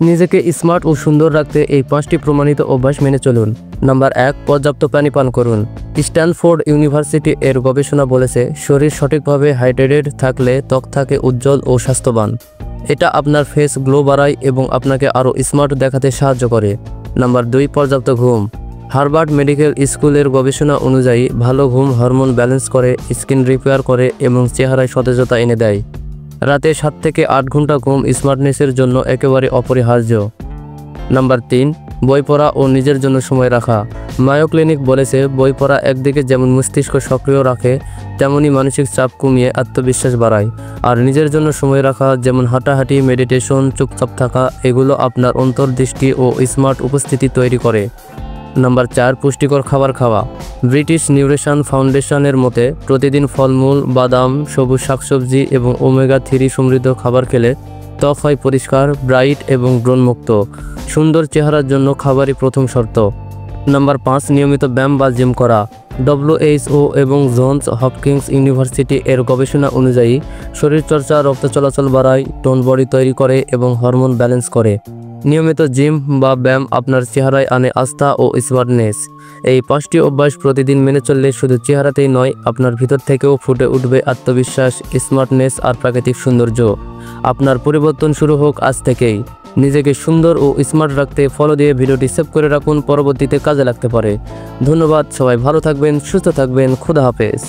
নিজেকে স্মার্ট ও সুন্দর রাখতে এই 5টি প্রমাণিত অভ্যাস মেনে চলুন। নাম্বার 1, পর্যাপ্ত পানি পান করুন। স্ট্যানফোর্ড ইউনিভার্সিটি এর গবেষণা বলেছে, শরীর সঠিকভাবে হাইড্রেটেড থাকলে ত্বক থাকে উজ্জ্বল ও স্বাস্থ্যবান। এটা আপনার ফেস গ্লো বাড়ায় এবং আপনাকে আরও স্মার্ট দেখাতে সাহায্য করে। নাম্বার 2, পর্যাপ্ত ঘুম। হার্ভার্ড মেডিকেল স্কুলের গবেষণা অনুযায়ী ভালো ঘুম হরমোন ব্যালেন্স করে, স্কিন রিপেয়ার করে এবং চেহারায় সতেজতা এনে দেয়। রাতে 7 থেকে 8 ঘন্টা ঘুম স্মার্টনেসের জন্য একেবারে অপরিহার্য। নাম্বার 3, বই পড়া ও নিজের জন্য সময় রাখা। মায়ো ক্লিনিক বলেছে, বই পড়া একদিকে যেমন মস্তিষ্ক সক্রিয় রাখে, তেমনি মানসিক চাপ কমিয়ে আত্মবিশ্বাস বাড়ায়। আর নিজের জন্য সময় রাখা, যেমন হাঁটাহাঁটি, মেডিটেশন, চুপচাপ থাকা, এগুলো আপনার অন্তর্দৃষ্টি ও স্মার্ট উপস্থিতি তৈরি করে। নাম্বার 4, পুষ্টিকর খাবার খাওয়া। ব্রিটিশ নিউট্রিশন ফাউন্ডেশনের মতে, প্রতিদিন ফলমূল, বাদাম, সবুজ শাকসবজি এবং ওমেগা-3 সমৃদ্ধ খাবার খেলে ত্বক হয় পরিষ্কার, ব্রাইট এবং ব্রণমুক্ত। সুন্দর চেহারার জন্য খাবারই প্রথম শর্ত। নাম্বার 5, নিয়মিত ব্যায়াম বা জিম করা। WHO এবং জনস হপকিন্স ইউনিভার্সিটি এর গবেষণা অনুযায়ী শরীরচর্চা রক্ত চলাচল বাড়ায়, টোন বডি তৈরি করে এবং হরমোন ব্যালেন্স করে। নিয়মিত জিম বা ব্যায়াম আপনার চেহারায় আনে আস্থা ও স্মার্টনেস। এই 5টি অভ্যাস প্রতিদিন মেনে চললে শুধু চেহারাতেই নয়, আপনার ভিতর থেকেও ফুটে উঠবে আত্মবিশ্বাস, স্মার্টনেস আর প্রাকৃতিক সৌন্দর্য। আপনার পরিবর্তন শুরু হোক আজ থেকেই। নিজেকে সুন্দর ও স্মার্ট রাখতে ফলো দিয়ে ভিডিওটি সেভ করে রাখুন, পরবর্তীতে কাজে লাগতে পারে। ধন্যবাদ, সবাই ভালো থাকবেন, সুস্থ থাকবেন, খোদা হাফেজ।